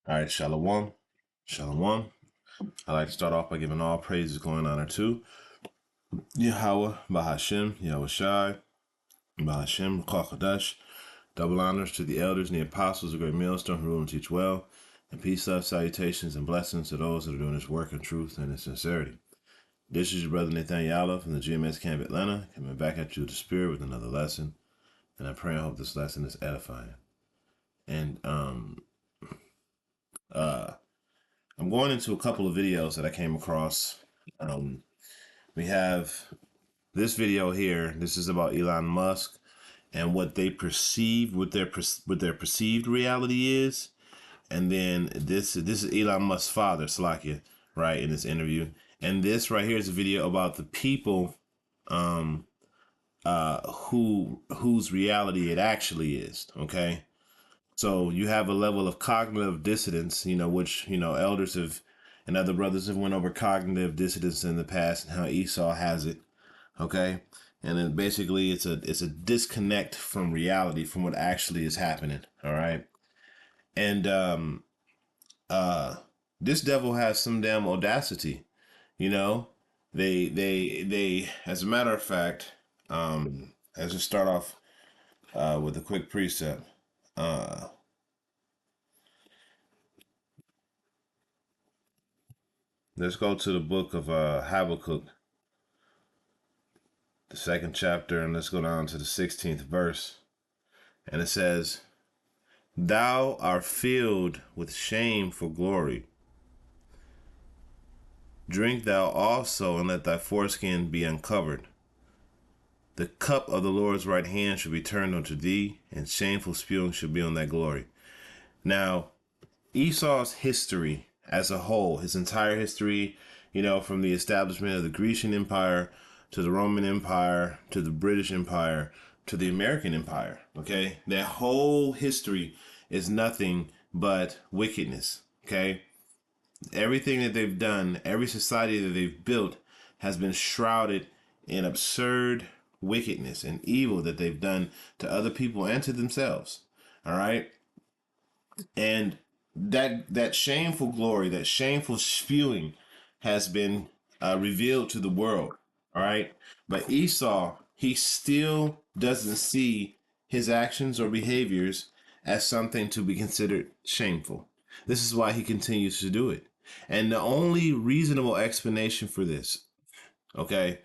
All right, Shalom. Shalom. I'd like to start off by giving all praises, glory, and honor to Yahweh, Bahashem, Yahweh Shai, Bahashem, Kwakadash. Double honors to the elders and the apostles of Great Millstone who rule and teach well. And peace, love, salutations, and blessings to those that are doing this work in truth and in sincerity. This is your brother Nathaniel from the GMS Camp Atlanta, coming back at you with the Spirit with another lesson. And I pray and hope this lesson is edifying. And I'm going into a couple of videos that I came across. We have this video here. This is about Elon Musk and what they perceive, what their perceived reality is. And then this is Elon Musk's father, Slakia, right, in this interview. And this right here is a video about the people whose reality it actually is. Okay. So you have a level of cognitive dissonance, which, elders have and other brothers have went over cognitive dissonance in the past and how Esau has it. Okay. And then basically it's a disconnect from reality, from what actually is happening. All right. And this devil has some damn audacity, you know. They as a matter of fact, let's just start off with a quick precept. Let's go to the book of Habakkuk, the second chapter, and let's go down to the 16th verse. And it says, "Thou art filled with shame for glory. Drink thou also, and let thy foreskin be uncovered. The cup of the Lord's right hand shall be turned unto thee, and shameful spewing shall be on thy glory." Now, Esau's history as a whole, his entire history, from the establishment of the Grecian Empire to the Roman Empire to the British Empire to the American Empire, okay? That whole history is nothing but wickedness, okay? Everything that they've done, every society that they've built has been shrouded in absurd wickedness and evil that they've done to other people and to themselves, all right? And that shameful glory, that shameful spewing has been revealed to the world. All right. But Esau, he still doesn't see his actions or behaviors as something to be considered shameful. This is why he continues to do it. And the only reasonable explanation for this, okay,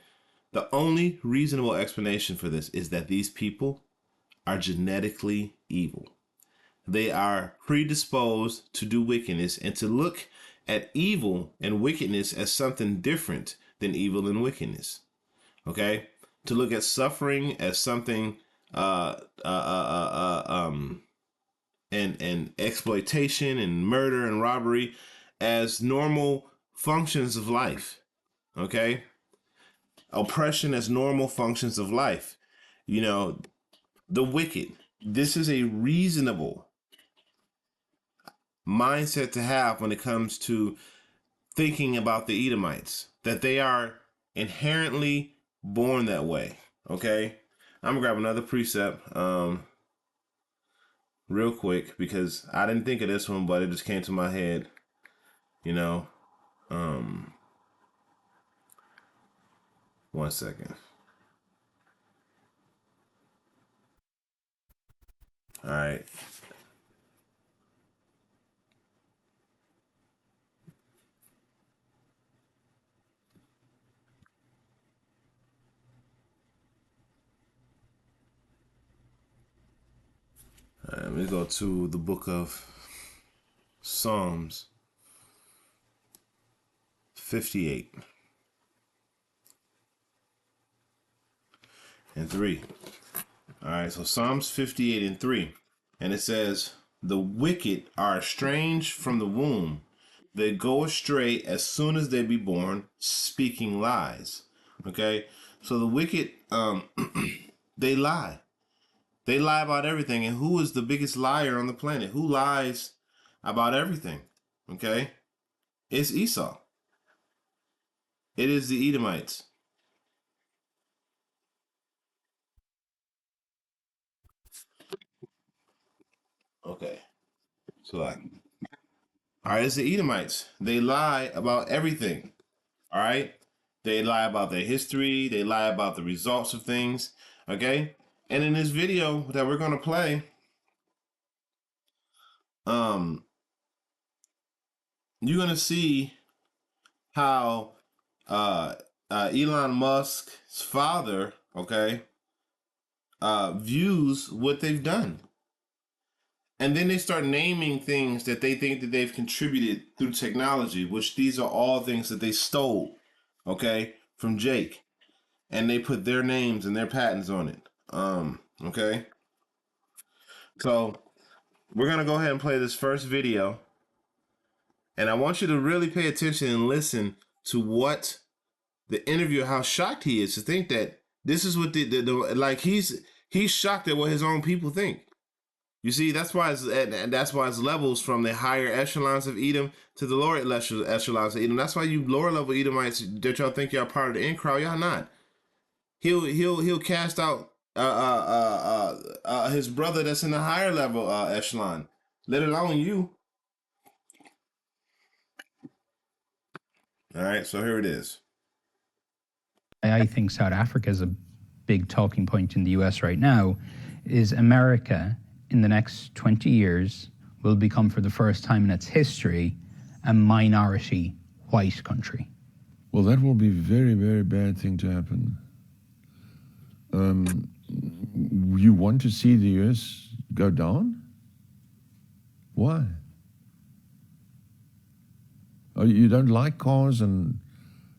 the only reasonable explanation for this is that these people are genetically evil. They are predisposed to do wickedness and to look at evil and wickedness as something different than evil and wickedness. Okay, to look at suffering as something and exploitation and murder and robbery as normal functions of life. Okay, oppression as normal functions of life. You know, the wicked. This is a reasonable mindset to have when it comes to thinking about the Edomites, that they are inherently born that way. Okay, I'm gonna grab another precept real quick because I didn't think of this one, but it just came to my head. You know, one second. All right. Let me go to the book of Psalms 58 and 3. All right, so Psalms 58 and 3. And it says, "The wicked are estranged from the womb. They go astray as soon as they be born, speaking lies." Okay, so the wicked, they lie. They lie about everything. And who is the biggest liar on the planet? Who lies about everything? Okay, it's Esau. It is the Edomites. Okay, so like. All right, it's the Edomites. They lie about everything. All right, they lie about their history. They lie about the results of things. Okay, and in this video that we're gonna play, you're gonna see how Elon Musk's father, okay, views what they've done. And then they start naming things that they think that they've contributed through technology, which these are all things that they stole, okay, from Jake. And they put their names and their patents on it. Okay. So we're gonna go ahead and play this first video. And I want you to really pay attention and listen to what the interviewer, how shocked he is to think that this is what the like he's shocked at what his own people think. You see, that's why it's levels from the higher echelons of Edom to the lower echelons of Edom. That's why you lower level Edomites that y'all think y'all part of the in crowd, y'all not. He'll cast out his brother that's in the higher level echelon, let alone you. All right, so here it is. I think South Africa is a big talking point in the US right now. Is America in the next 20 years will become, for the first time in its history, a minority white country. Well, that will be a very, very bad thing to happen. You want to see the US go down? Why? Oh, you don't like cars and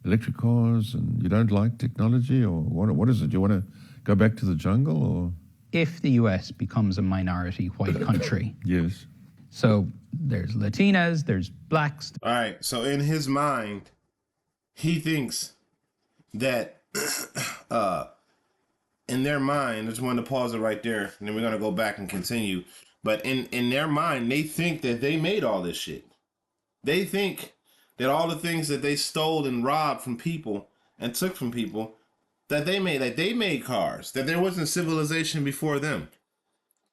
electric cars, and you don't like technology, or what is it? You want to go back to the jungle, or? If the US becomes a minority white country. Yes. So there's Latinas, there's blacks. All right, so in his mind, he thinks that in their mind, I just wanted to pause it right there, and then we're going to go back and continue. But in their mind, they think that they made all this shit. They think that all the things that they stole and robbed from people and took from people, that they made, like they made cars, that there wasn't civilization before them.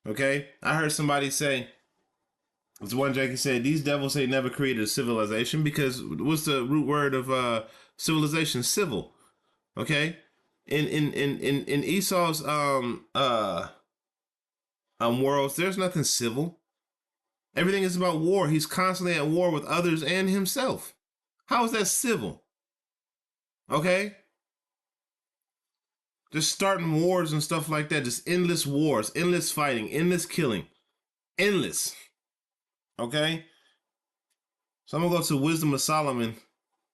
Okay? I heard somebody say, it's one Jackie said, these devils say never created a civilization, because what's the root word of civilization? Civil. Okay? In Esau's worlds, there's nothing civil. Everything is about war. He's constantly at war with others and himself. How is that civil? Okay? Just starting wars and stuff like that. Just endless wars, endless fighting, endless killing. Endless. Okay? So I'm going to go to Wisdom of Solomon,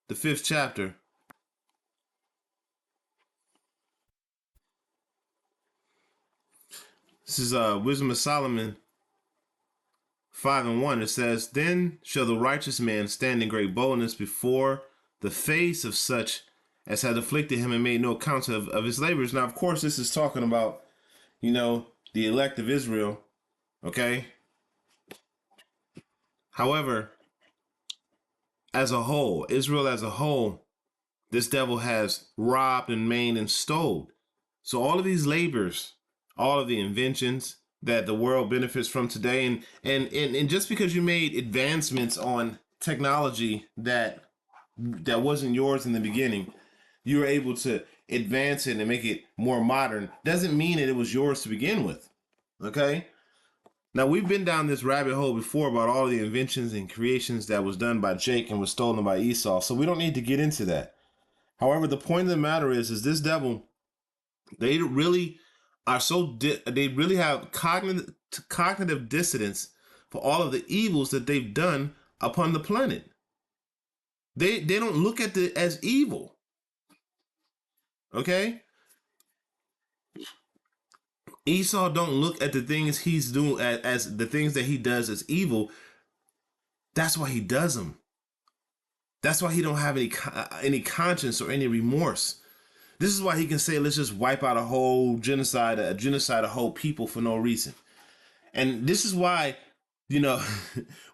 the 5th chapter. This is Wisdom of Solomon 5:1. It says, "Then shall the righteous man stand in great boldness before the face of such as had afflicted him and made no account of his labors." Now, of course, this is talking about, the elect of Israel. Okay? However, as a whole, Israel as a whole, this devil has robbed and maimed and stole. So all of these labors, all of the inventions that the world benefits from today, and just because you made advancements on technology that wasn't yours in the beginning, you were able to advance it and make it more modern, doesn't mean that it was yours to begin with. Okay? Now, we've been down this rabbit hole before about all the inventions and creations that was done by Jake and was stolen by Esau, so we don't need to get into that. However, the point of the matter is this devil, they really are they really have cognitive dissonance for all of the evils that they've done upon the planet. They don't look at it as evil. Okay? Esau don't look at the things he's doing as the things that he does as evil. That's why he does them. That's why he don't have any conscience or any remorse. This is why he can say, let's just wipe out a whole genocide a whole people for no reason. And this is why,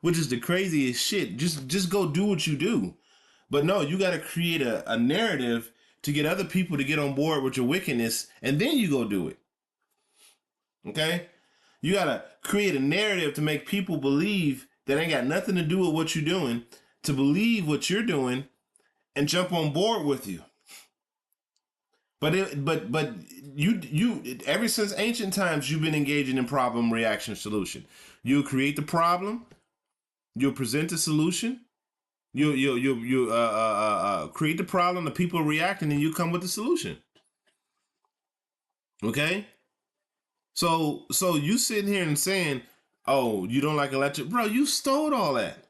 which is the craziest shit, just go do what you do. But no, you got to create a narrative to get other people to get on board with your wickedness, and then you go do it. Okay? You got to create a narrative to make people believe that ain't got nothing to do with what you're doing to believe what you're doing and jump on board with you. But you ever since ancient times you've been engaging in problem, reaction, solution. You create the problem, you'll present the solution, you create the problem, the people react, and then you come with the solution. Okay, so you sitting here and saying, "Oh, you don't like electric, bro? You stole all that,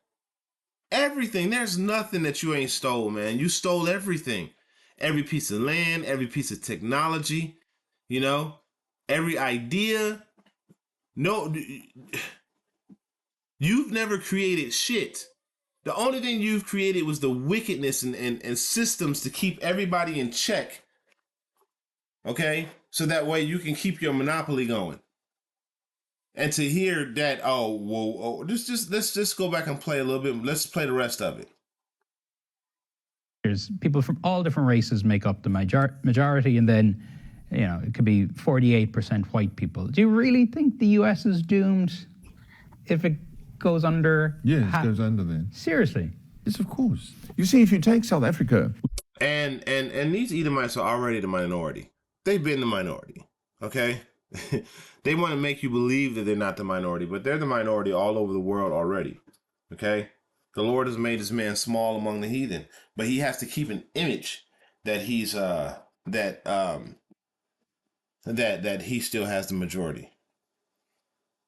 everything. There's nothing that you ain't stole, man. You stole everything, every piece of land, every piece of technology, you know, every idea. No, you've never created shit. The only thing you've created was the wickedness and systems to keep everybody in check. Okay, so that way you can keep your monopoly going." And to hear that, oh well, let's just go back and play a little bit. Let's play the rest of it. There's people from all different races make up the majority, and then, you know, it could be 48% white people. Do you really think the US is doomed if it goes under? Yes, it goes under there. Seriously? Yes, of course. You see, if you take South Africa, And these Edomites are already the minority. They've been the minority. Okay. They want to make you believe that they're not the minority, but they're the minority all over the world already. Okay. The Lord has made his man small among the heathen, but he has to keep an image that he's that he still has the majority.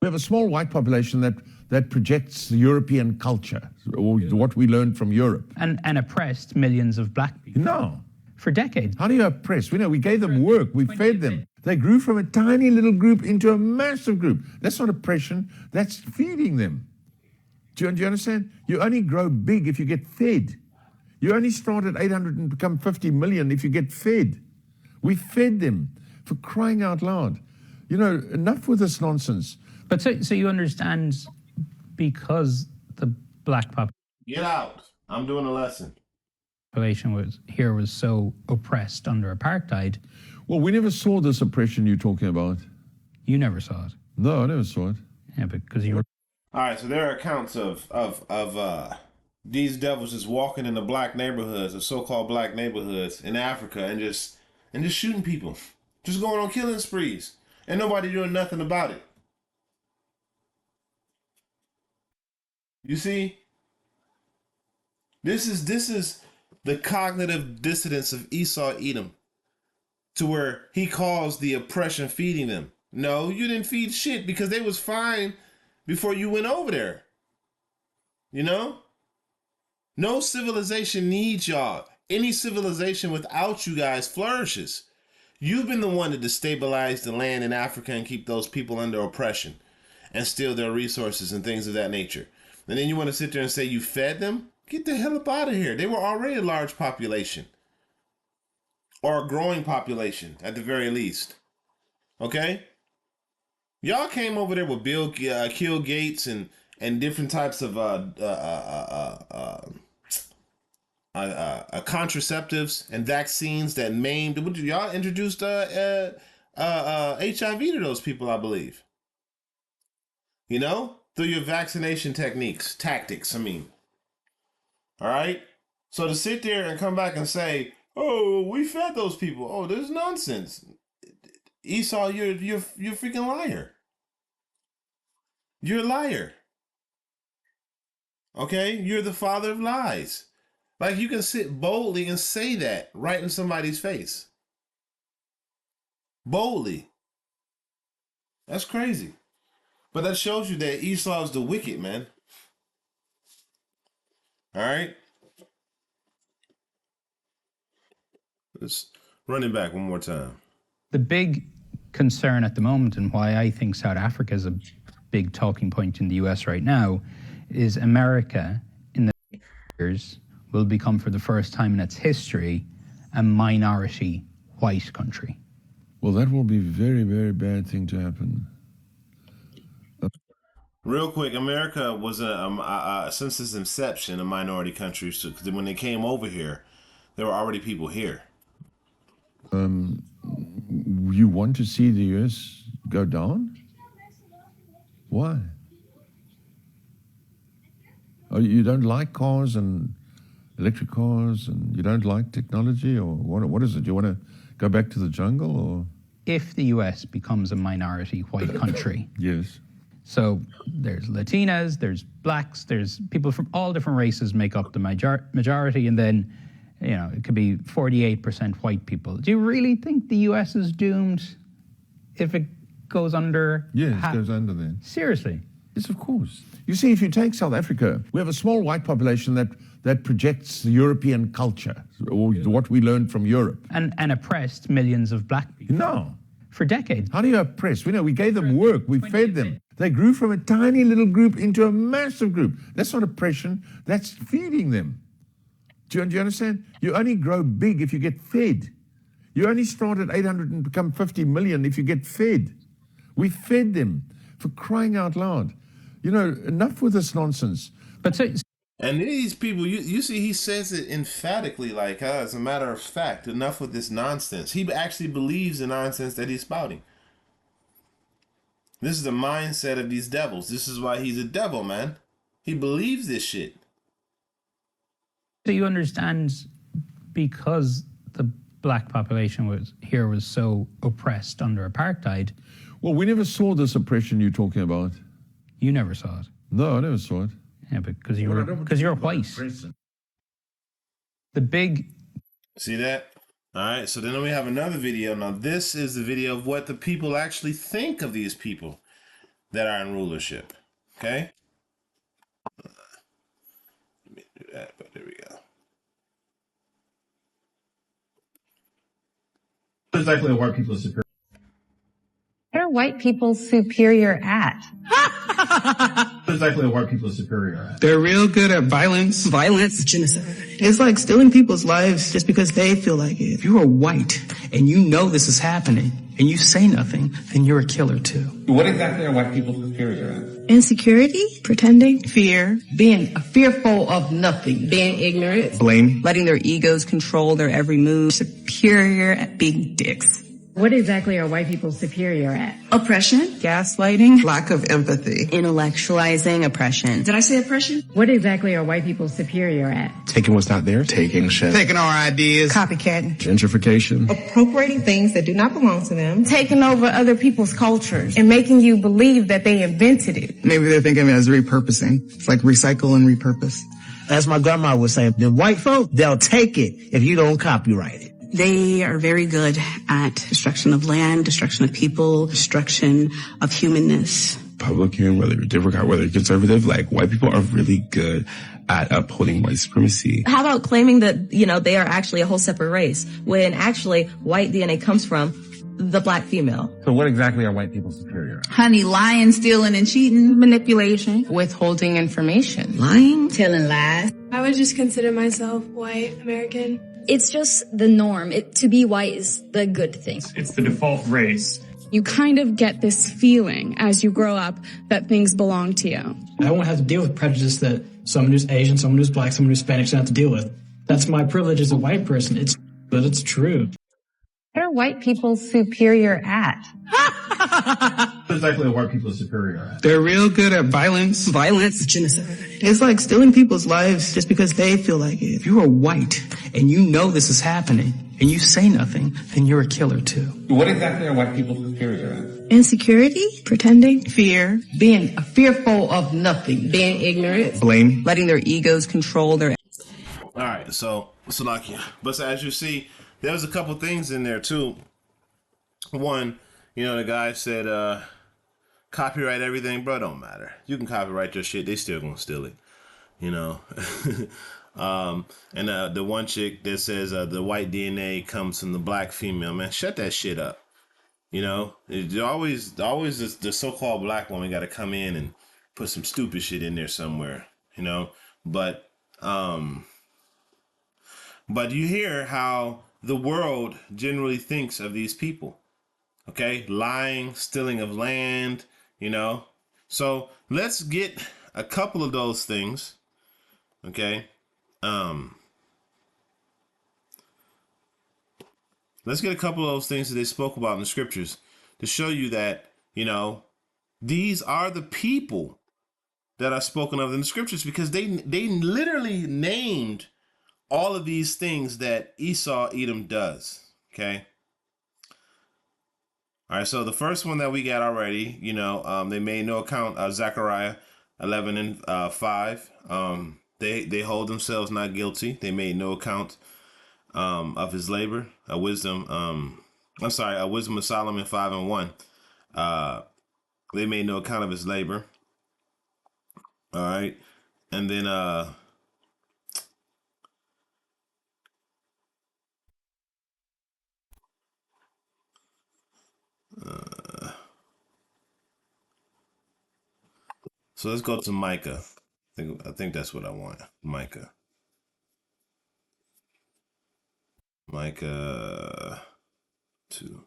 we have a small white population that projects the European culture, or what we learned from Europe. And oppressed millions of black people No. for decades. How do you oppress? We gave them work. We fed them. They grew from a tiny little group into a massive group. That's not oppression. That's feeding them. Do you understand? You only grow big if you get fed. You only start at 800 and become 50 million if you get fed. We fed them, for crying out loud. You know, enough with this nonsense. But so you understand, because the black Get out. I'm doing a lesson. population was so oppressed under apartheid, Well, we never saw this oppression you're talking about. you never saw it. No, I never saw it. Yeah, because you were All right, so there are accounts of these devils just walking in the black neighborhoods, the so-called black neighborhoods in Africa, and just shooting people, just going on killing sprees, and nobody doing nothing about it. You see, this is the cognitive dissonance of Esau Edom, to where he calls the oppression feeding them. No, you didn't feed shit, because they was fine before you went over there. You know? No civilization needs y'all. Any civilization without you guys flourishes. You've been the one to destabilize the land in Africa and keep those people under oppression and steal their resources and things of that nature. And then you want to sit there and say you fed them? Get the hell up out of here. They were already a large population, or a growing population at the very least. Okay? Y'all came over there with Bill Gates and different types of contraceptives and vaccines that maimed. Y'all introduced HIV to those people, I believe. You know, through your vaccination tactics. I mean, all right. So to sit there and come back and say, "Oh, we fed those people," oh, there's nonsense. Esau, you're a freaking liar. You're a liar. Okay? You're the father of lies. Like, you can sit boldly and say that right in somebody's face. Boldly. That's crazy. But that shows you that Esau is the wicked, man. All right? Let's run it back one more time. the big concern at the moment, and why I think South Africa is a big talking point in the US right now, is America in the years will become, for the first time in its history, a minority white country. Well, that will be a very, very bad thing to happen. Real quick, America was since its inception a minority country. So when they came over here, there were already people here. You want to see the U.S. go down? Why? Oh, you don't like cars and electric cars, and you don't like technology, or what is it? You want to go back to the jungle, or? If the US becomes a minority white country, Yes. so there's Latinas, there's blacks, there's people from all different races make up the majority, and then, it could be 48% white people. Do you really think the US is doomed if it goes under? Yes, it goes under there. Seriously? Yes, of course. You see, if you take South Africa, we have a small white population that projects the European culture, or what we learned from Europe. And oppressed millions of black people. No. For decades. How do you oppress? We gave them work. We fed them. They grew from a tiny little group into a massive group. That's not oppression. That's feeding them. Do you understand? You only grow big if you get fed. You only start at 800 and become 50 million if you get fed. We fed them, for crying out loud. Enough with this nonsense. But so, and these people, you see, he says it emphatically, like, as a matter of fact, enough with this nonsense. He actually believes the nonsense that he's spouting. This is the mindset of these devils. This is why he's a devil, man. He believes this shit. Do you understand, because the black population was so oppressed under apartheid? Well, we never saw this oppression you're talking about. You never saw it. No, I never saw it. Yeah, because you're white. The big. See that? All right. So then we have another video. Now this is the video of what the people actually think of these people that are in rulership. Okay. Let me do that, but there we go. Exactly what white people are superior. What are white people superior at? Exactly what white people are superior at. They're real good at violence. Violence, genocide. It's like stealing people's lives just because they feel like it. If you are white and you know this is happening and you say nothing, then you're a killer too. What exactly are white people superior at? Insecurity, pretending, Fear, being fearful of nothing, being ignorant, Blame. letting their egos control their every move, superior at being dicks. What exactly are white people superior at? Oppression, gaslighting, Lack of empathy. intellectualizing oppression. Did I say oppression? What exactly are white people superior at? Taking what's not there. Taking shit. Taking our ideas. Copycatting. Gentrification. Appropriating things that do not belong to them. Taking over other people's cultures and making you believe that they invented it. Maybe they're thinking of it as repurposing. It's like recycle and repurpose. As my grandma would say, the white folk, they'll take it if you don't copyright it. They are very good at destruction of land, destruction of people, destruction of humanness. Republican, whether you're Democrat, whether you're conservative, like white people are really good at upholding white supremacy. How about claiming that, they are actually a whole separate race when actually white DNA comes from the black female? So what exactly are white people superior at? Honey, lying, stealing, and cheating. Manipulation, withholding information, Lying? telling lies. I would just consider myself white American. It's just the norm. To be white is the good thing. It's the default race. You kind of get this feeling as you grow up that things belong to you. I won't have to deal with prejudice that someone who's Asian, someone who's black, someone who's Spanish don't have to deal with. That's my privilege as a white person. But it's true. What are white people superior at? Exactly what white people are superior at. They're real good at violence. Violence, genocide. It's like stealing people's lives just because they feel like it. If you are white and you know this is happening and you say nothing, then you're a killer too. What exactly are white people superior at? Insecurity, pretending, Fear, being fearful of nothing, being ignorant, Blame. letting their egos control their. All right. So but as you see, there was a couple things in there too. One, the guy said, copyright everything, bro. Don't matter. You can copyright your shit. They still gonna steal it. And the one chick that says the white DNA comes from the black female, man, shut that shit up. It's always the so-called black woman got to come in and put some stupid shit in there somewhere. But you hear how the world generally thinks of these people. Okay, lying, stealing of land, So let's get a couple of those things. Okay. Let's get a couple of those things that they spoke about in the scriptures to show you that, these are the people that are spoken of in the scriptures, because they literally named all of these things that Esau, Edom does. Okay. All right. So the first one that we got already, they made no account of Zechariah 11 and 5. They hold themselves not guilty. They made no account of his labor. A wisdom of Solomon 5 and 1. They made no account of his labor. All right. And then so let's go to Micah. I think that's what I want. Micah 2.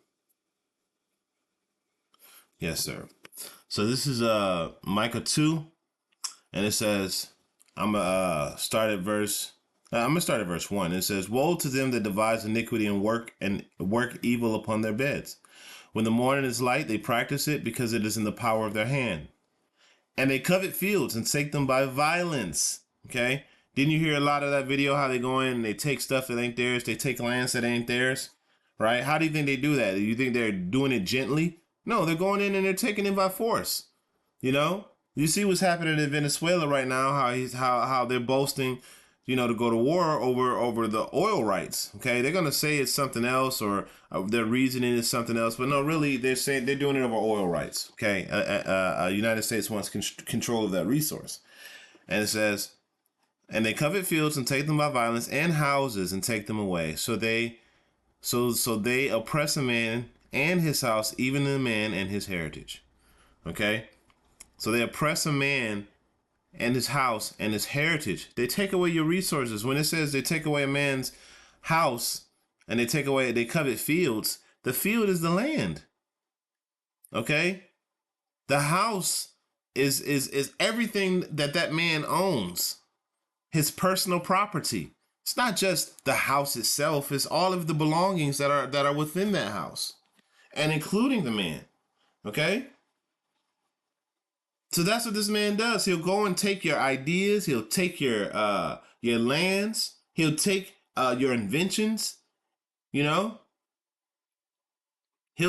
Yes, sir. So this is Micah 2, and it says, I'm gonna start at verse 1. It says, "Woe to them that devise iniquity and work evil upon their beds. When the morning is light, they practice it, because it is in the power of their hand. And they covet fields and take them by violence." Okay? Didn't you hear a lot of that video, how they go in and they take stuff that ain't theirs? They take lands that ain't theirs, right? How do you think they do that? Do you think they're doing it gently? No, they're going in and they're taking it by force. You see what's happening in Venezuela right now, how they're boasting, to go to war over the oil rights. Okay, they're gonna say it's something else, or their reasoning is something else, but no, really, they're saying they're doing it over oil rights. Okay, United States wants control of that resource, and it says, "And they covet fields and take them by violence, and houses and take them away. So they oppress a man and his house, even a man and his heritage." Okay, so they oppress a man and his house and his heritage. They take away your resources. When it says they take away a man's house and they covet fields, the field is the land. Okay? The house is everything that man owns, his personal property. It's not just the house itself, it's all of the belongings that are within that house, and including the man. Okay? So that's what this man does. He'll go and take your ideas. He'll take your lands. He'll take your inventions. He'll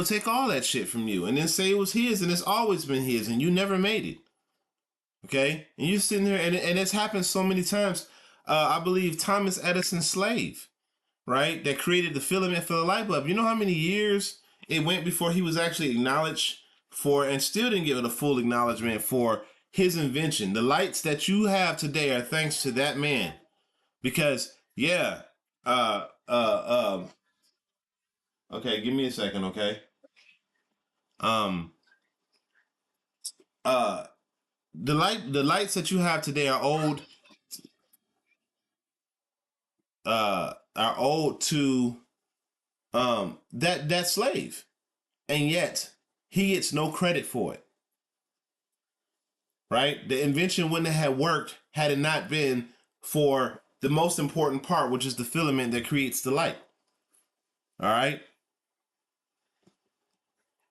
take all that shit from you and then say it was his, and it's always been his, and you never made it. Okay, and you're sitting there, and it's happened so many times. I believe Thomas Edison's slave, right, that created the filament for the light bulb. You know how many years it went before he was actually acknowledged for, and still didn't give it a full acknowledgement for, his invention. The lights that you have today are thanks to that man. Because okay, give me a second, okay? The lights that you have today are old to that slave, and yet he gets no credit for it. Right? The invention wouldn't have worked had it not been for the most important part, which is the filament that creates the light. All right.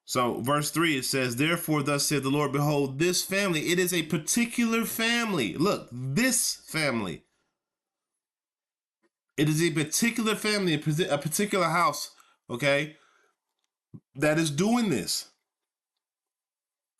So verse 3, it says, "Therefore thus saith the Lord, behold, this family," it is a particular family. Look, this family. It is a particular family, a particular house, okay, that is doing this.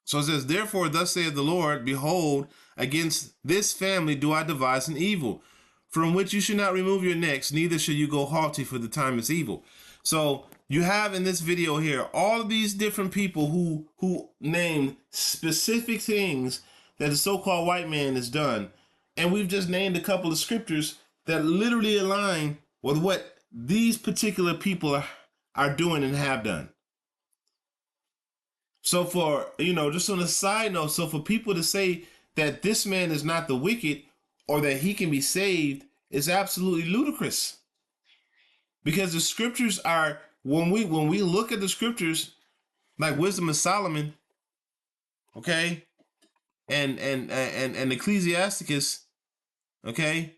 So it says, "Therefore thus saith the Lord, behold, against this family do I devise an evil, from which you should not remove your necks, neither shall you go haughty, for the time is evil." So you have in this video here all of these different people who name specific things that the so-called white man has done. And we've just named a couple of scriptures that literally align with what these particular people are doing and have done. So for, just on a side note, so for people to say that this man is not the wicked or that he can be saved is absolutely ludicrous. Because the scriptures are, when we look at the scriptures, like Wisdom of Solomon, okay, and Ecclesiasticus, okay,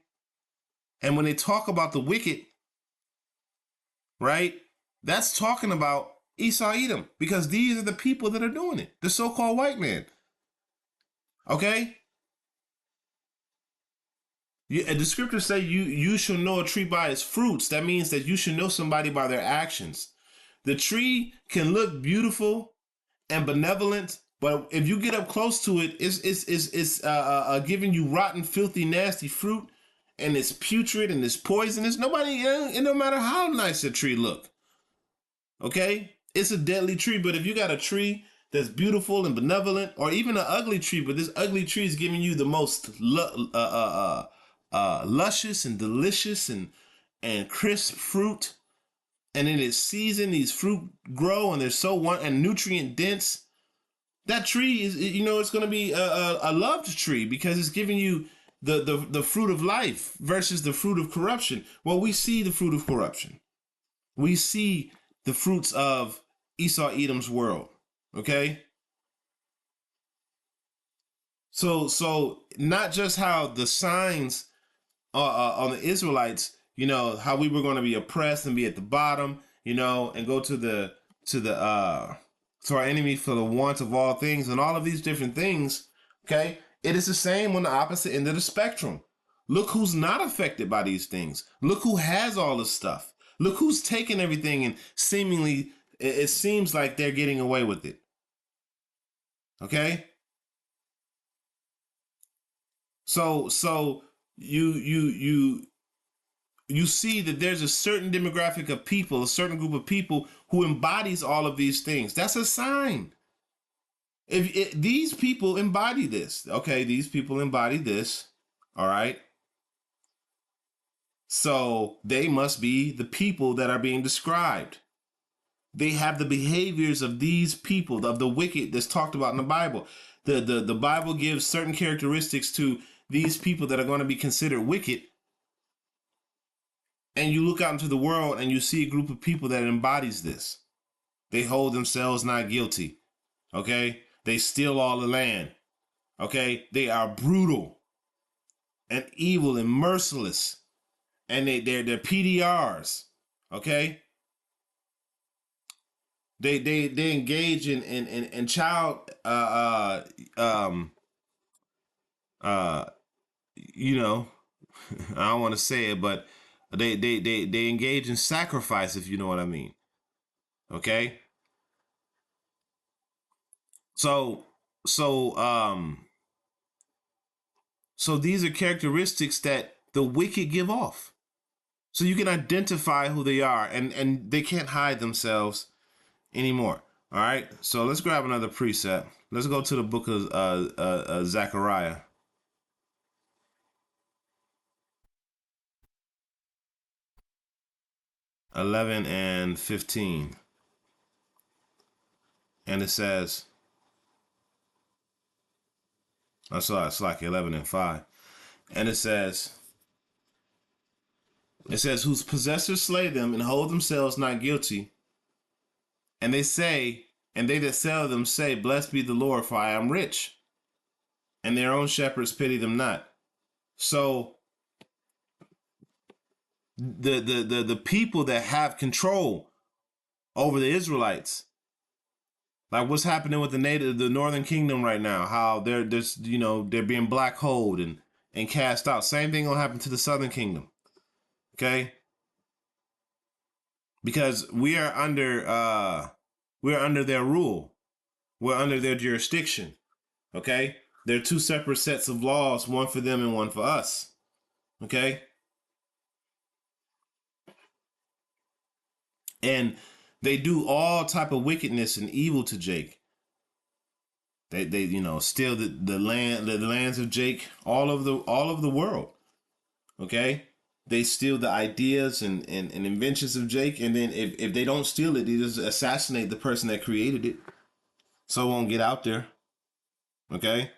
and when they talk about the wicked, right, that's talking about Esau, Edom, because these are the people that are doing it, the so-called white man. Okay? The scriptures say you shall know a tree by its fruits. That means that you should know somebody by their actions. The tree can look beautiful and benevolent, but if you get up close to it, it's giving you rotten, filthy, nasty fruit, and it's putrid and it's poisonous. It no matter how nice a tree look, okay, it's a deadly tree. But if you got a tree that's beautiful and benevolent, or even an ugly tree, but this ugly tree is giving you the most luscious and delicious and crisp fruit, and in its season, these fruit grow and they're so and nutrient dense. That tree is, it's going to be a loved tree because it's giving you the fruit of life versus the fruit of corruption. Well, we see the fruit of corruption. We see the fruits of Esau Edom's world. Okay. So not just how the signs on the Israelites, how we were going to be oppressed and be at the bottom, and go to our enemy for the want of all things and all of these different things. Okay. It is the same on the opposite end of the spectrum. Look who's not affected by these things. Look who has all this stuff. Look who's taking everything and seemingly it seems like they're getting away with it. Okay. So you see that there's a certain demographic of people, a certain group of people who embodies all of these things. That's a sign. If these people embody this, okay, these people embody this, all right. So they must be the people that are being described. They have the behaviors of these people, of the wicked that's talked about in the Bible. The Bible gives certain characteristics to these people that are going to be considered wicked. And you look out into the world and you see a group of people that embodies this. They hold themselves not guilty. Okay. They steal all the land. Okay. They are brutal and evil and merciless. And they're PDRs. Okay. They engage in child I don't want to say it, but they engage in sacrifice, if you know what I mean. Okay. So these are characteristics that the wicked give off. So you can identify who they are, and they can't hide themselves anymore. All right. So let's grab another precept. Let's go to the book of Zechariah. (11 and 15). And it says, I saw it's like 11 and 5. And it says, whose possessors slay them and hold themselves not guilty. And they that sell them say, blessed be the Lord, for I am rich. And their own shepherds pity them not. So the people that have control over the Israelites, like what's happening with the Northern Kingdom right now, how they're being black holed and cast out. Same thing will happen to the Southern Kingdom. Okay. Because we are under their rule. We're under their jurisdiction. Okay. There are two separate sets of laws, one for them and one for us. Okay. And they do all type of wickedness and evil to Jake. They steal the lands of Jake all over the world. Okay. They steal the ideas and inventions of Jake, and then if they don't steal it, they just assassinate the person that created it, so it won't get out there. Okay.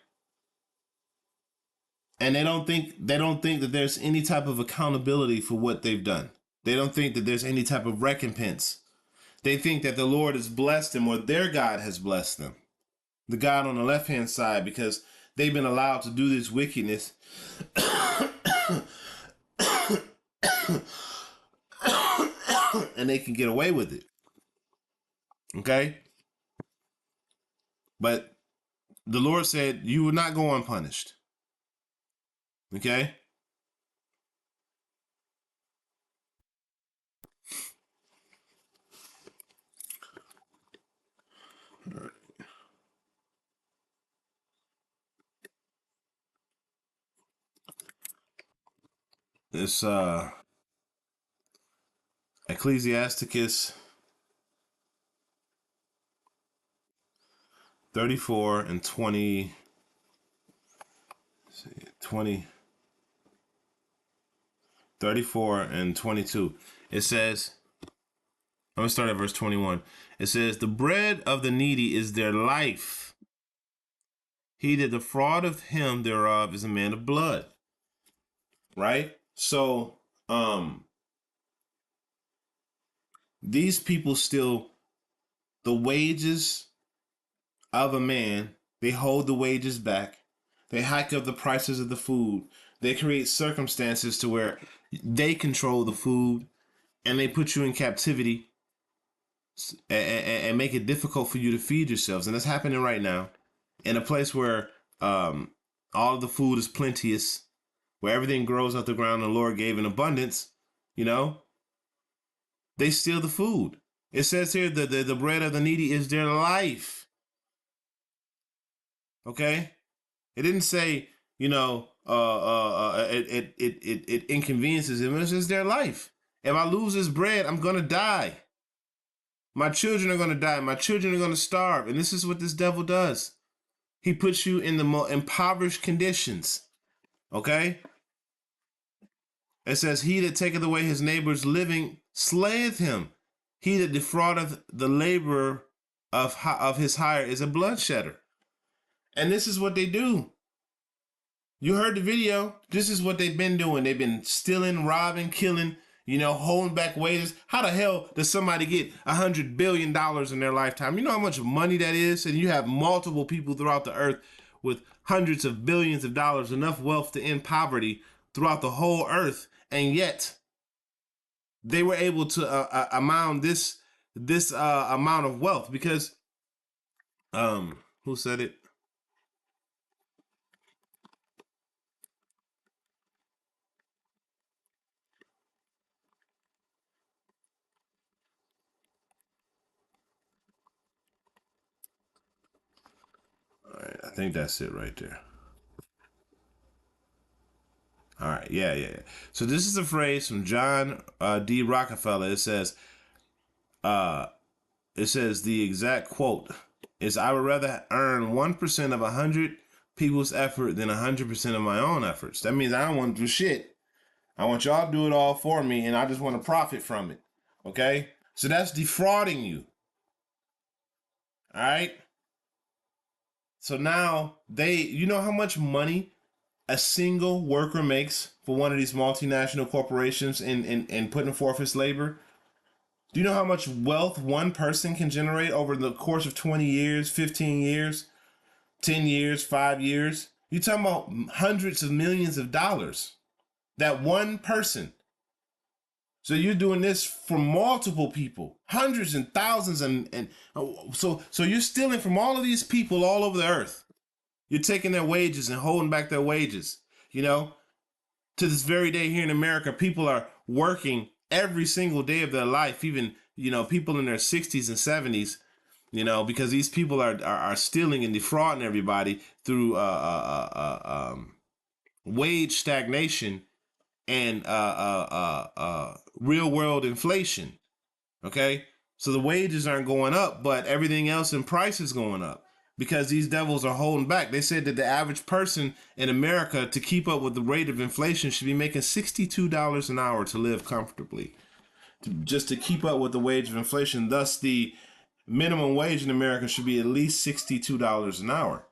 And they don't think that there's any type of accountability for what they've done. They don't think that there's any type of recompense. They think that the Lord has blessed them, or their God has blessed them. The God on the left-hand side, because they've been allowed to do this wickedness. And they can get away with it. Okay? But the Lord said, you will not go unpunished. Okay? It's Ecclesiasticus 34 and 20. 20. 34 and 22. It says, I'm going to start at verse 21. It says, the bread of the needy is their life. He that defraudeth him thereof is a man of blood. Right? So, these people steal the wages of a man. They hold the wages back. They hike up the prices of the food. They create circumstances to where they control the food, and they put you in captivity and make it difficult for you to feed yourselves. And that's happening right now in a place where all of the food is plenteous, where everything grows out the ground and the Lord gave in abundance. You know, they steal the food. It says here that the bread of the needy is their life. Okay? It didn't say, you know, it inconveniences them. It's just their life. If I lose this bread, I'm going to die. My children are going to die. My children are going to starve. And this is what this devil does. He puts you in the more impoverished conditions. Okay? It says, he that taketh away his neighbor's living slayeth him. He that defraudeth the laborer of his hire is a bloodshedder. And this is what they do. You heard the video. This is what they've been doing. They've been stealing, robbing, killing, you know, holding back wages. How the hell does somebody get $100 billion in their lifetime? You know how much money that is? And you have multiple people throughout the earth with hundreds of billions of dollars, enough wealth to end poverty throughout the whole earth. And yet they were able to amount this amount of wealth because, who said it? All right, I think that's it right there. All right, yeah. So this is a phrase from John D. Rockefeller. It says the exact quote is, I would rather earn 1% of 100 people's effort than 100% of my own efforts. That means I don't want to do shit. I want y'all to do it all for me, and I just want to profit from it. Okay? So that's defrauding you. All right? So now you know how much money a single worker makes for one of these multinational corporations in putting forth his labor? Do you know how much wealth one person can generate over the course of 20 years, 15 years, 10 years, 5 years? You're talking about hundreds of millions of dollars. That one person. So you're doing this for multiple people, hundreds and thousands, so you're stealing from all of these people all over the earth. You're taking their wages and holding back their wages. You know, to this very day here in America, people are working every single day of their life, even, you know, people in their 60s and 70s, you know, because these people are stealing and defrauding everybody through wage stagnation and real world inflation. Okay? So the wages aren't going up, but everything else in price is going up because these devils are holding back. They said that the average person in America, to keep up with the rate of inflation, should be making $62 an hour to live comfortably, just to keep up with the wage of inflation. Thus, the minimum wage in America should be at least $62 an hour.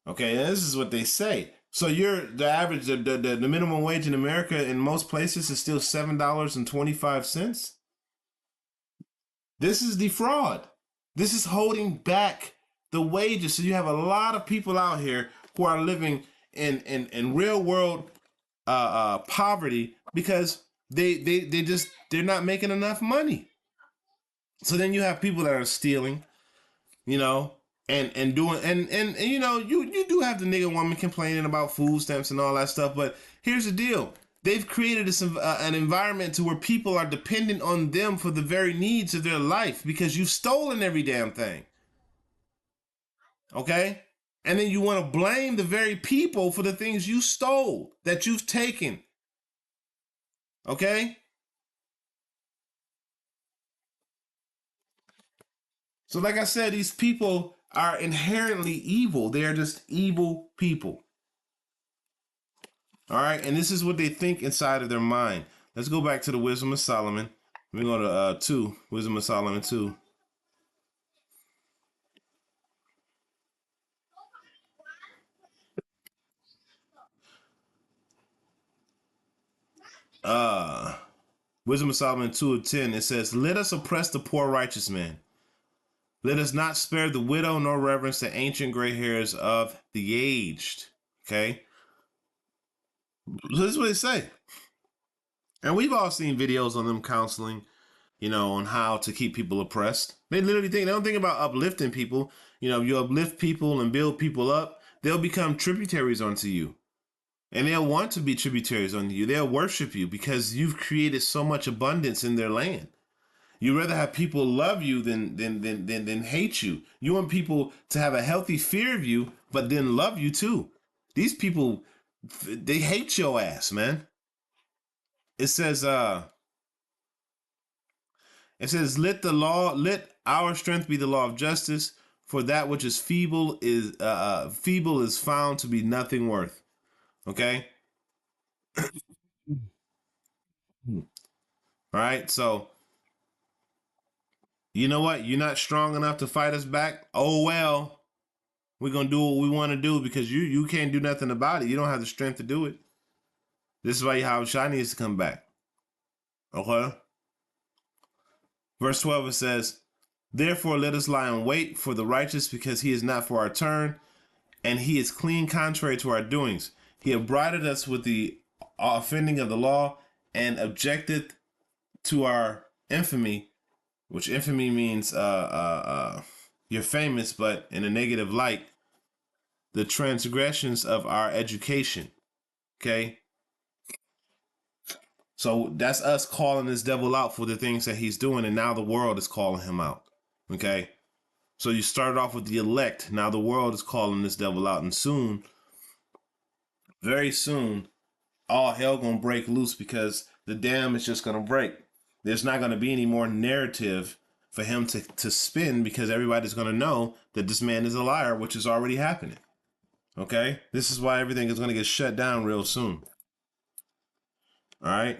Okay, and this is what they say. So the average, the minimum wage in America in most places is still $7.25. This is defraud. This is holding back the wages. So you have a lot of people out here who are living in real world poverty because they're not making enough money. So then you have people that are stealing, you know, and doing and you know, you do have the nigga woman complaining about food stamps and all that stuff, but here's the deal. They've created an environment to where people are dependent on them for the very needs of their life because you've stolen every damn thing. Okay? And then you want to blame the very people for the things you stole, that you've taken. Okay? So like I said, these people are inherently evil. They are just evil people. All right? And this is what they think inside of their mind. Let's go back to the Wisdom of Solomon. We're going to 2, Wisdom of Solomon 2. Wisdom of Solomon 2:10, it says, let us oppress the poor righteous man. Let us not spare the widow, nor reverence the ancient gray hairs of the aged. Okay? This is what they say. And we've all seen videos on them counseling, on how to keep people oppressed. They don't think about uplifting people. If you uplift people and build people up, they'll become tributaries unto you. And they'll want to be tributaries unto you. They'll worship you because you've created so much abundance in their land. You rather have people love you than hate you. You want people to have a healthy fear of you, but then love you too. These people, they hate your ass, man. It says, let our strength be the law of justice, for that which is feeble is found to be nothing worth. Okay. All right. So, you know what? You're not strong enough to fight us back. Oh, well, we're going to do what we want to do because you can't do nothing about it. You don't have the strength to do it. This is why Yahushua needs to come back. Okay. Verse 12, it says, therefore, let us lie in wait for the righteous, because he is not for our turn, and he is clean contrary to our doings. He upbraided us with the offending of the law, and objected to our infamy, which infamy means you're famous, but in a negative light, the transgressions of our education. Okay. So that's us calling this devil out for the things that he's doing, and now the world is calling him out. Okay. So you started off with the elect. Now the world is calling this devil out, and soon, very soon, all hell gonna break loose because the dam is just gonna break. There's not gonna be any more narrative for him to spin, because everybody's gonna know that this man is a liar, which is already happening. Okay? This is why everything is gonna get shut down real soon. All right?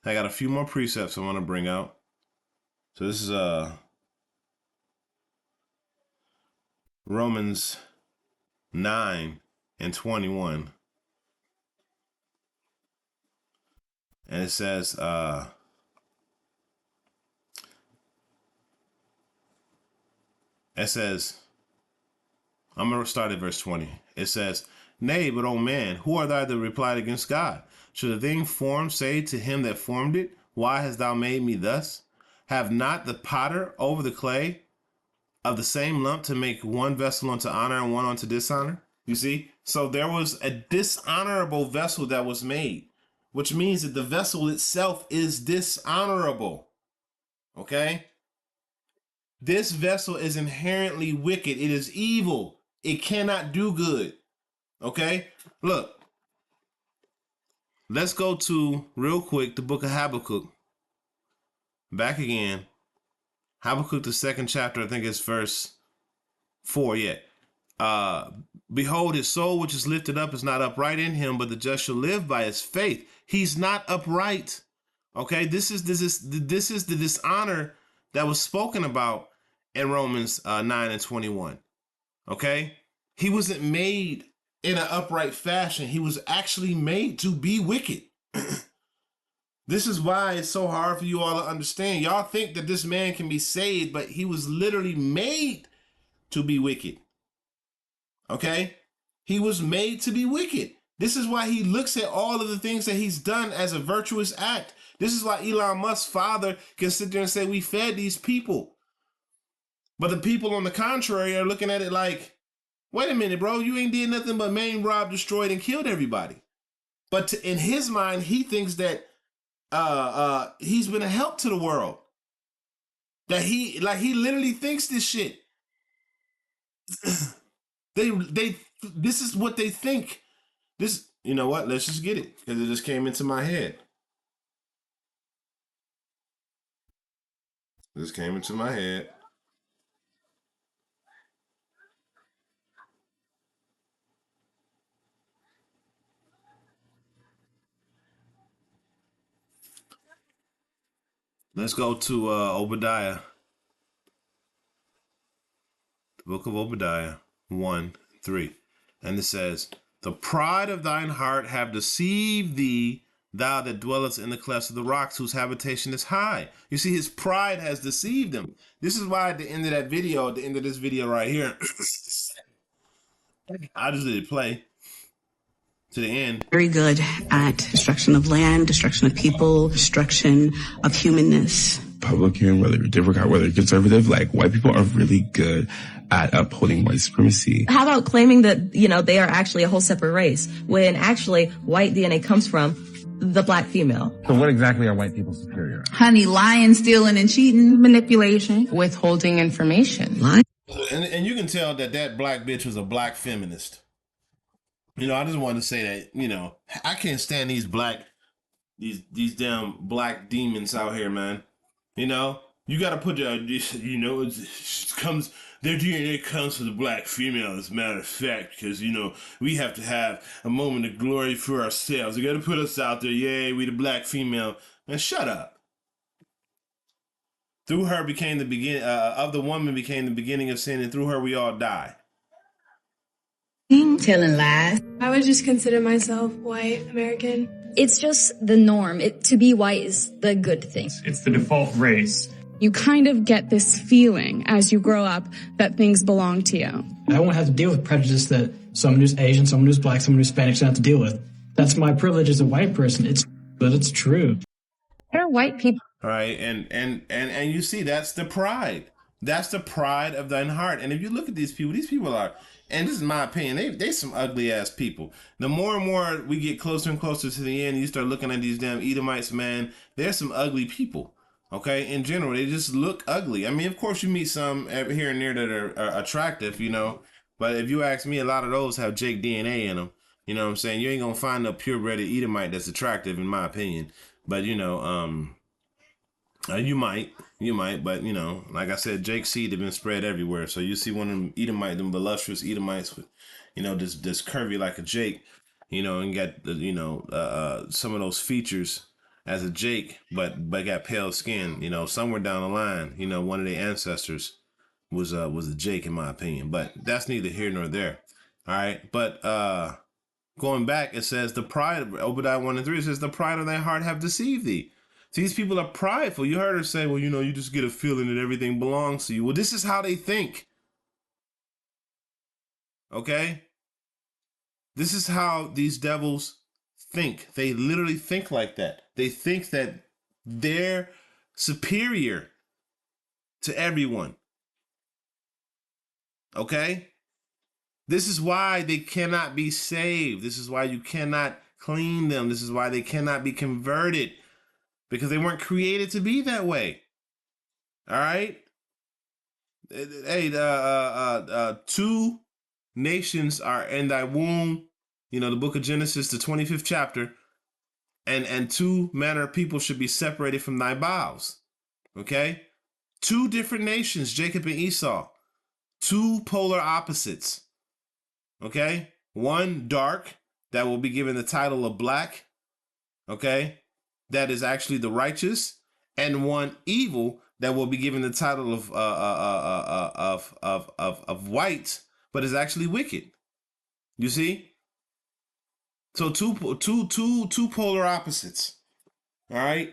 I got a few more precepts I want to bring out. So this is Romans 9:21. And it says, I'm going to start at verse 20. It says, nay, but O man, who art thou that replied against God? Should a thing formed say to him that formed it, why hast thou made me thus? Have not the potter over the clay of the same lump to make one vessel unto honor and one unto dishonor? You see? So there was a dishonorable vessel that was made, which means that the vessel itself is dishonorable. Okay? This vessel is inherently wicked. It is evil. It cannot do good. Okay? Look. Let's go to, real quick, the book of Habakkuk. Back again. Habakkuk, the 2nd chapter, I think it's verse 4 yet. Behold, his soul which is lifted up is not upright in him, but the just shall live by his faith. He's not upright. Okay? This is the dishonor that was spoken about in Romans 9:21. Okay? He wasn't made in an upright fashion. He was actually made to be wicked. This is why it's so hard for you all to understand. Y'all think that this man can be saved, but he was literally made to be wicked. Okay? He was made to be wicked. This is why he looks at all of the things that he's done as a virtuous act. This is why Elon Musk's father can sit there and say, we fed these people. But the people on the contrary are looking at it like, wait a minute, bro, you ain't did nothing but maimed, robbed, destroyed, and killed everybody. But in his mind, he thinks that he's been a help to the world. That he literally thinks this shit. This is what they think. you know what? Let's just get it because it just came into my head. This came into my head. Let's go to Obadiah, the book of Obadiah 1:3. And it says, "The pride of thine heart have deceived thee, thou that dwellest in the clefts of the rocks, whose habitation is high." You see, his pride has deceived him. This is why at the end of that video, at the end of this video right here, I just did play to the end. Very good at destruction of land, destruction of people, destruction of humanness. Republican, whether you're Democrat, whether you're conservative, like white people are really good at upholding white supremacy. How about claiming that, you know, they are actually a whole separate race when actually white DNA comes from the black female? So what exactly are white people superior at? Honey, lying, stealing, and cheating. Manipulation. Withholding information. And you can tell that that black bitch was a black feminist. You know, I just wanted to say that, you know, I can't stand these these damn black demons out here, man. You know, you got to put your, you know, it comes, their DNA comes from the black female, as a matter of fact, because, you know, we have to have a moment of glory for ourselves. You got to put us out there. Yay, we the black female. Man, shut up. Through her became the beginning, of the woman became the beginning of sin, and through her we all die. Telling lies. I would just consider myself white American. It's just the norm. To be white is the good thing. It's the default race. You kind of get this feeling as you grow up that things belong to you. I won't have to deal with prejudice that someone who's Asian, someone who's black, someone who's Spanish don't have to deal with. That's my privilege as a white person. But it's true. There are white people. All right, and you see, that's the pride. That's the pride of thine heart. And if you look at these people are, and this is my opinion, they some ugly ass people. The more and more we get closer and closer to the end, you start looking at these damn Edomites, man, they're some ugly people. Okay, in general, they just look ugly. I mean, of course, you meet some here and there that are attractive, you know. But if you ask me, a lot of those have Jake DNA in them. You know what I'm saying? You ain't gonna find a purebred Edomite that's attractive, in my opinion. But you know, you might, but you know, like I said, Jake's seed have been spread everywhere. So you see one of them Edomite, them voluptuous Edomites with, you know, this curvy like a Jake, you know, and got you know some of those features as a Jake, but got pale skin. You know, somewhere down the line, you know, one of their ancestors was a Jake, in my opinion. But that's neither here nor there. All right, but going back, it says the pride of Obadiah 1:3. It says the pride of thy heart have deceived thee. These people are prideful. You heard her say, well, you know, you just get a feeling that everything belongs to you. Well, this is how they think. Okay? This is how these devils think. They literally think like that. They think that they're superior to everyone. Okay? This is why they cannot be saved. This is why you cannot clean them. This is why they cannot be converted. Because they weren't created to be that way. All right? Hey, two nations are in thy womb. You know, the book of Genesis, the 25th chapter. And two manner of people should be separated from thy bowels. Okay? Two different nations, Jacob and Esau. Two polar opposites. Okay? One dark, that will be given the title of black. Okay? That is actually the righteous, and one evil that will be given the title of white, but is actually wicked. You see? So two polar opposites. All right.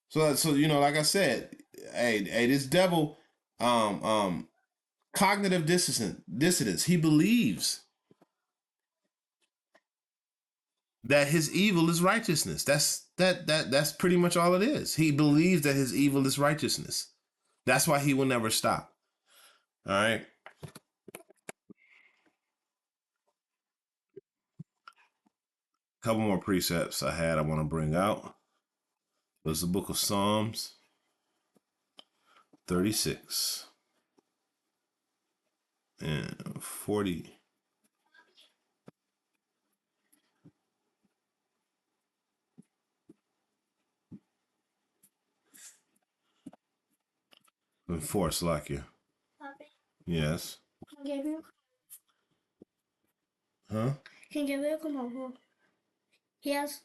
So you know, like I said, hey, this devil, cognitive dissonance. He believes that his evil is righteousness. That's pretty much all it is. He believes that his evil is righteousness. That's why he will never stop. All right. Couple more precepts I want to bring out. There's the book of Psalms 36 and 40. Enforce, like you. Papi, Yes. can give you, Huh? can give you como who? Yes.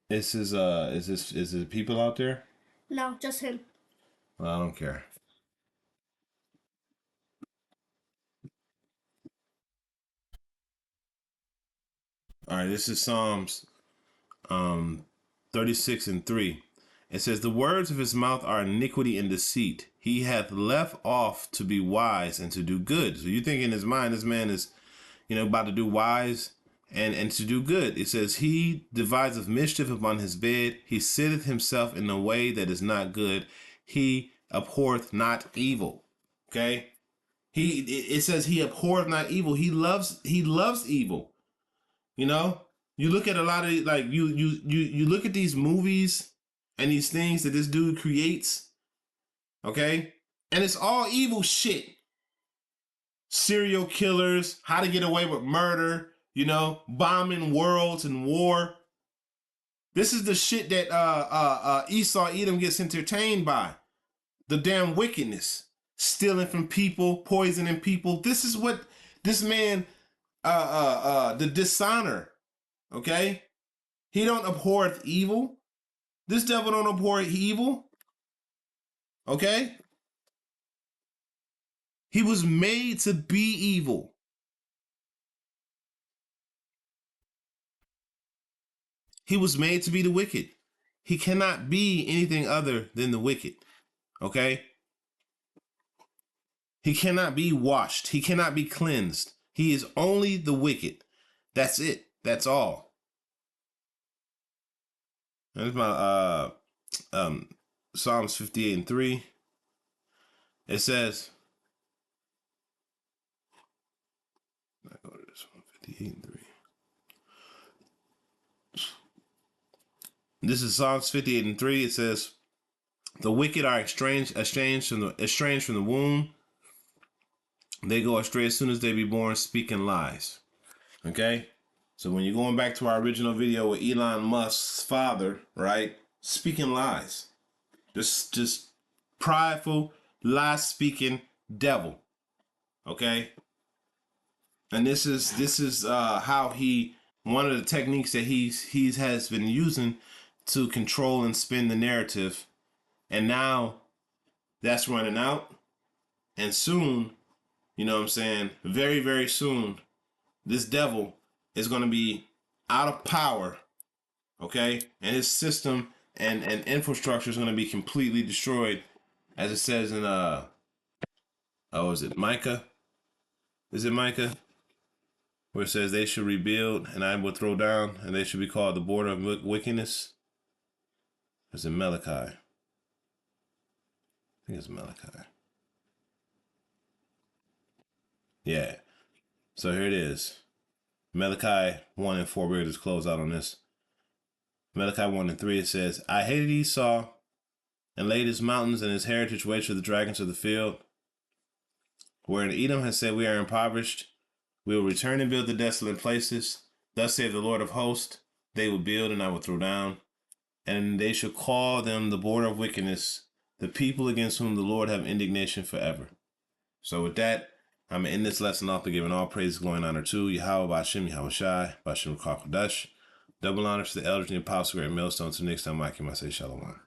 Is it people out there? No, just him. Well, I don't care. All right, this is Psalms 36:3. It says, the words of his mouth are iniquity and deceit. He hath left off to be wise and to do good. So you think in his mind, this man is, about to do wise and to do good. It says, he deviseth mischief upon his bed. He sitteth himself in a way that is not good. He abhorreth not evil. Okay. It says he abhorreth not evil. He loves evil. You look at a lot of you look at these movies and these things that this dude creates, okay? And it's all evil shit. Serial killers, how to get away with murder, bombing worlds and war. This is the shit that Esau Edom gets entertained by. The damn wickedness, stealing from people, poisoning people. This is what this man the dishonor, okay? He don't abhor evil. This devil don't abhor evil, okay? He was made to be evil. He was made to be the wicked. He cannot be anything other than the wicked, okay? He cannot be washed. He cannot be cleansed. He is only the wicked. That's it. That's all. That's my Psalms 58:3. It says, I go to this one, 58:3. This is Psalms 58:3. It says, the wicked are estranged from the womb. They go astray as soon as they be born, speaking lies. Okay? So when you're going back to our original video with Elon Musk's father, right? Speaking lies. Just prideful, lie-speaking devil. Okay? And this is how one of the techniques that he has been using to control and spin the narrative. And now that's running out. And soon, very, very soon, this devil is going to be out of power, okay? And his system and infrastructure is going to be completely destroyed, as it says in, is it Micah? Is it Micah? Where it says, they should rebuild, and I will throw down, and they should be called the border of wickedness. Is it Malachi? I think it's Malachi. Yeah. So here it is. Malachi 1:4. We're going to just close out on this. Malachi 1:3. It says, I hated Esau and laid his mountains and his heritage waste for the dragons of the field. Wherein Edom has said, we are impoverished. We will return and build the desolate places. Thus saith the Lord of hosts, they will build and I will throw down. And they shall call them the border of wickedness, the people against whom the Lord have indignation forever. So with that, I'm going to end this lesson off by giving all praise, glory, and honor to Yahweh, Ba'ashem, Yahweh Shai, Ba'ashem, Kodash. Double honors to the elders and the apostles, great millstone. Until next time, I say shalom.